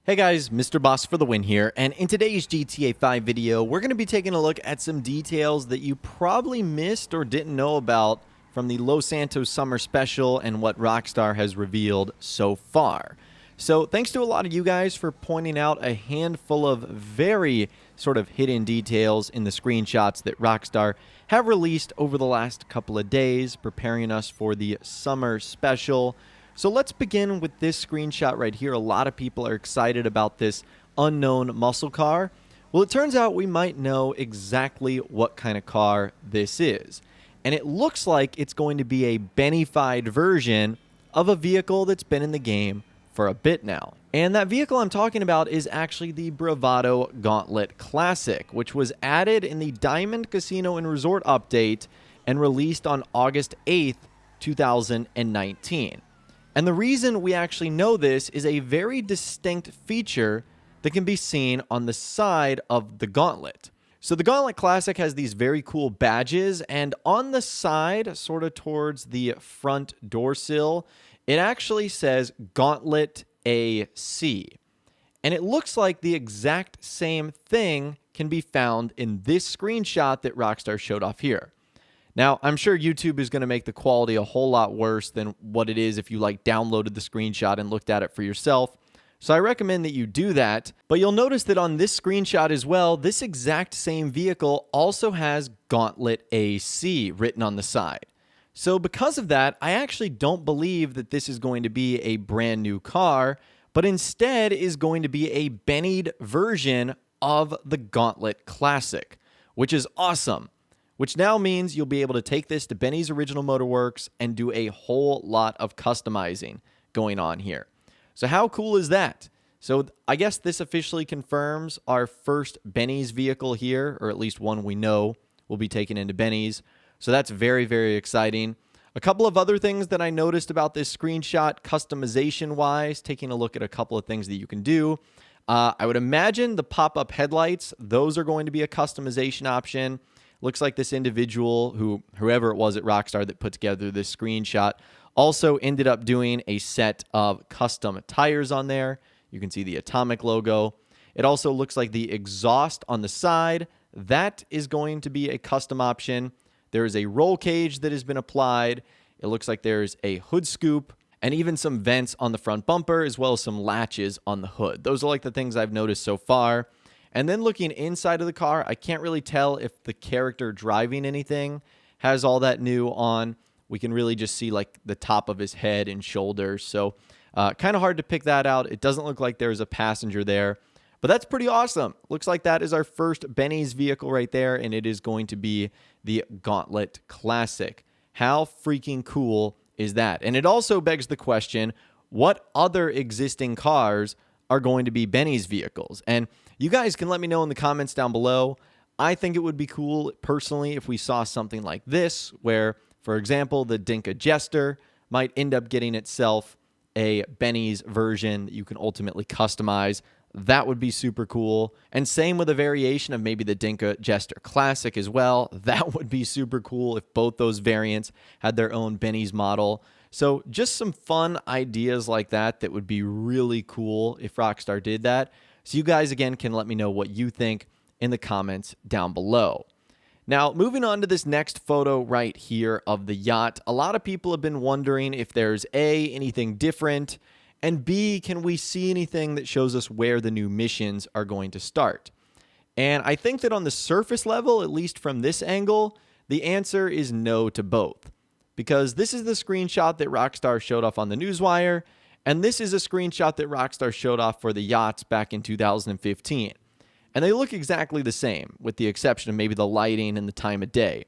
Hey guys, Mr. Boss for the win here, and in today's GTA 5 video, we're going to be taking a look at some details that you probably missed or didn't know about from the Los Santos Summer Special and what Rockstar has revealed so far. So thanks to a lot of you guys for pointing out a handful of very sort of hidden details in the screenshots that Rockstar have released over the last couple of days, preparing us for the Summer Special. So let's begin with this screenshot right here. A lot of people are excited about this unknown muscle car. Well, it turns out we might know exactly what kind of car this is. And it looks like it's going to be a Benny-fied version of a vehicle that's been in the game for a bit now. And that vehicle I'm talking about is actually the Bravado Gauntlet Classic, which was added in the Diamond Casino and Resort update and released on August 8th, 2019. And the reason we actually know this is a very distinct feature that can be seen on the side of the Gauntlet. So the Gauntlet Classic has these very cool badges, and on the side, sort of towards the front door sill, it actually says Gauntlet AC. And it looks like the exact same thing can be found in this screenshot that Rockstar showed off here. Now, I'm sure YouTube is going to make the quality a whole lot worse than what it is if you downloaded the screenshot and looked at it for yourself. So I recommend that you do that. But you'll notice that on this screenshot as well, this exact same vehicle also has Gauntlet AC written on the side. So because of that, I actually don't believe that this is going to be a brand new car, but instead is going to be a Bennied version of the Gauntlet Classic, which is awesome. Which now means you'll be able to take this to Benny's Original Motorworks and do a whole lot of customizing going on here. So how cool is that? So I guess this officially confirms our first Benny's vehicle here, or at least one we know will be taken into Benny's. So that's very, very exciting. A couple of other things that I noticed about this screenshot customization-wise, taking a look at a couple of things that you can do. I would imagine the pop-up headlights, those are going to be a customization option. Looks like this individual, whoever it was at Rockstar that put together this screenshot, also ended up doing a set of custom tires on there. You can see the Atomic logo. It also looks like the exhaust on the side, that is going to be a custom option. There is a roll cage that has been applied. It looks like there's a hood scoop and even some vents on the front bumper, as well as some latches on the hood. Those are like the things I've noticed so far. And then looking inside of the car, I can't really tell if the character driving anything has all that new on. We can really just see the top of his head and shoulders. So kind of hard to pick that out. It doesn't look like there's a passenger there, but that's pretty awesome. Looks like that is our first Benny's vehicle right there, and it is going to be the Gauntlet Classic. How freaking cool is that? And it also begs the question, what other existing cars are going to be Benny's vehicles? And you guys can let me know in the comments down below. I think it would be cool, personally, if we saw something like this, where, for example, the Dinka Jester might end up getting itself a Benny's version that you can ultimately customize. That would be super cool. And same with a variation of maybe the Dinka Jester Classic as well. That would be super cool if both those variants had their own Benny's model. So just some fun ideas like that that would be really cool if Rockstar did that. So you guys, again, can let me know what you think in the comments down below. Now, moving on to this next photo right here of the yacht, a lot of people have been wondering if there's A, anything different, and B, can we see anything that shows us where the new missions are going to start? And I think that on the surface level, at least from this angle, the answer is no to both. Because this is the screenshot that Rockstar showed off on the Newswire, and this is a screenshot that Rockstar showed off for the yachts back in 2015. And they look exactly the same, with the exception of maybe the lighting and the time of day.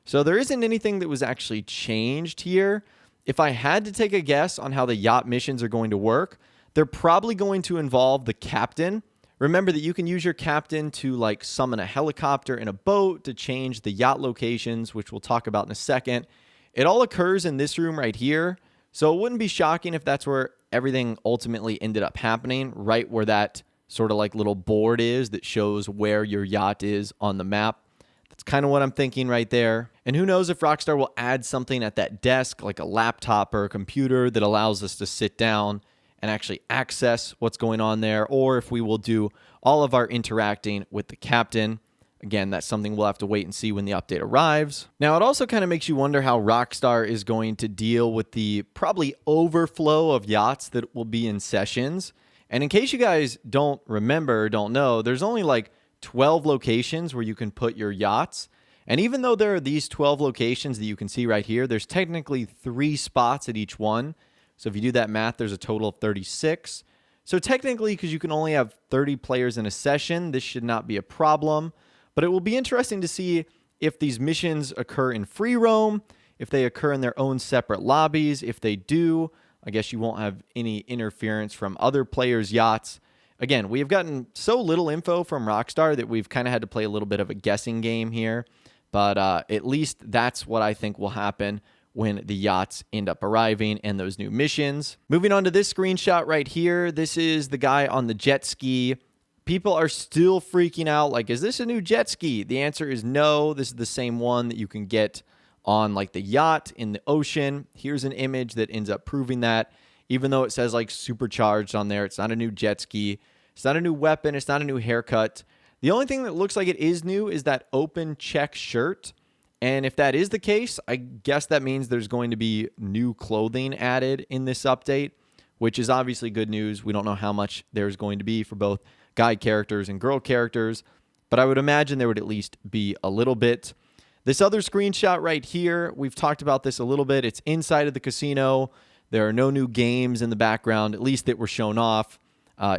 So there isn't anything that was actually changed here. If I had to take a guess on how the yacht missions are going to work, they're probably going to involve the captain. Remember that you can use your captain to summon a helicopter and a boat to change the yacht locations, which we'll talk about in a second. It all occurs in this room right here. So it wouldn't be shocking if that's where everything ultimately ended up happening, right where that sort of little board is that shows where your yacht is on the map. That's kind of what I'm thinking right there. And who knows if Rockstar will add something at that desk, like a laptop or a computer that allows us to sit down and actually access what's going on there, or if we will do all of our interacting with the captain. Again, that's something we'll have to wait and see when the update arrives. Now, it also kind of makes you wonder how Rockstar is going to deal with the probably overflow of yachts that will be in sessions. And in case you guys don't remember or don't know, there's only like 12 locations where you can put your yachts. And even though there are these 12 locations that you can see right here, there's technically 3 spots at each one. So if you do that math, there's a total of 36. So technically, because you can only have 30 players in a session, this should not be a problem. But it will be interesting to see if these missions occur in free roam, if they occur in their own separate lobbies. If they do, I guess you won't have any interference from other players' yachts. Again, we have gotten so little info from Rockstar that we've kind of had to play a little bit of a guessing game here. But at least that's what I think will happen when the yachts end up arriving and those new missions. Moving on to this screenshot right here. This is the guy on the jet ski. People are still freaking out, like, is this a new jet ski? The answer is no. This is the same one that you can get on like the yacht in the ocean. Here's an image that ends up proving that. Even though it says like supercharged on there, it's not a new jet ski. It's not a new weapon. It's not a new haircut. The only thing that looks like it is new is that open check shirt. And if that is the case, I guess that means there's going to be new clothing added in this update, which is obviously good news. We don't know how much there's going to be for both guy characters and girl characters, but I would imagine there would at least be a little bit. This other screenshot right here, we've talked about this a little bit. It's inside of the casino. There are no new games in the background, at least that were shown off.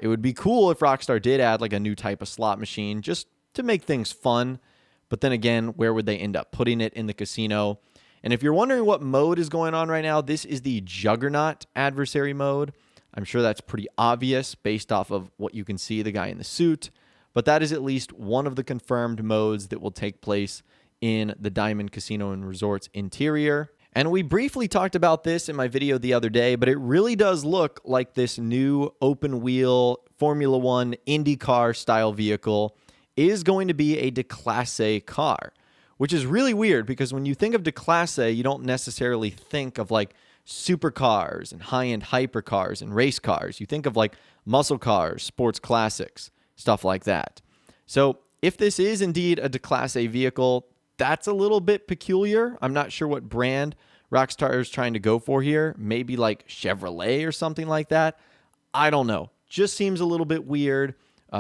It would be cool if Rockstar did add like a new type of slot machine just to make things fun. But then again, where would they end up putting it in the casino? And if you're wondering what mode is going on right now, this is the Juggernaut adversary mode. I'm sure that's pretty obvious based off of what you can see, the guy in the suit. But that is at least one of the confirmed modes that will take place in the Diamond Casino and Resorts interior. And we briefly talked about this in my video the other day, but it really does look like this new open wheel Formula One Indy Car style vehicle is going to be a Declasse car, which is really weird because when you think of Declasse, you don't necessarily think of like supercars and high-end hypercars and race cars. You think of like muscle cars, sports classics, stuff like that. So if this is indeed a Declasse vehicle, that's a little bit peculiar. I'm not sure what brand Rockstar is trying to go for here. Maybe like Chevrolet or something like that. I don't know. Just seems a little bit weird.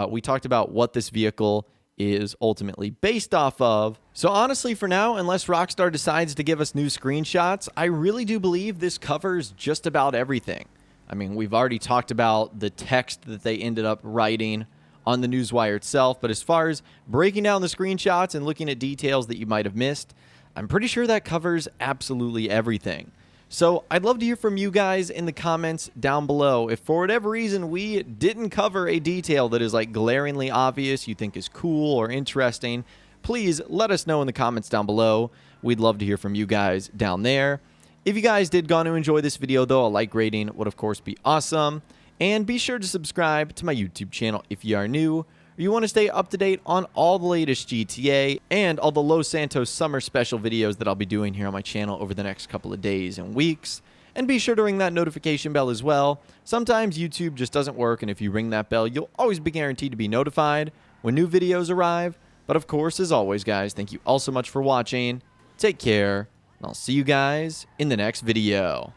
We talked about what this vehicle is ultimately based off of. So honestly, for now, unless Rockstar decides to give us new screenshots, I really do believe this covers just about everything. I mean, we've already talked about the text that they ended up writing on the newswire itself, but as far as breaking down the screenshots and looking at details that you might have missed, I'm pretty sure that covers absolutely everything. So I'd love to hear from you guys in the comments down below. If for whatever reason we didn't cover a detail that is like glaringly obvious, you think is cool or interesting, please let us know in the comments down below. We'd love to hear from you guys down there. If you guys did go to enjoy this video though, a like rating would of course be awesome. And be sure to subscribe to my YouTube channel if you are new, or you want to stay up to date on all the latest GTA and all the Los Santos summer special videos that I'll be doing here on my channel over the next couple of days and weeks. And be sure to ring that notification bell as well. Sometimes YouTube just doesn't work, and if you ring that bell, you'll always be guaranteed to be notified when new videos arrive. But of course, as always, guys, thank you all so much for watching. Take care, and I'll see you guys in the next video.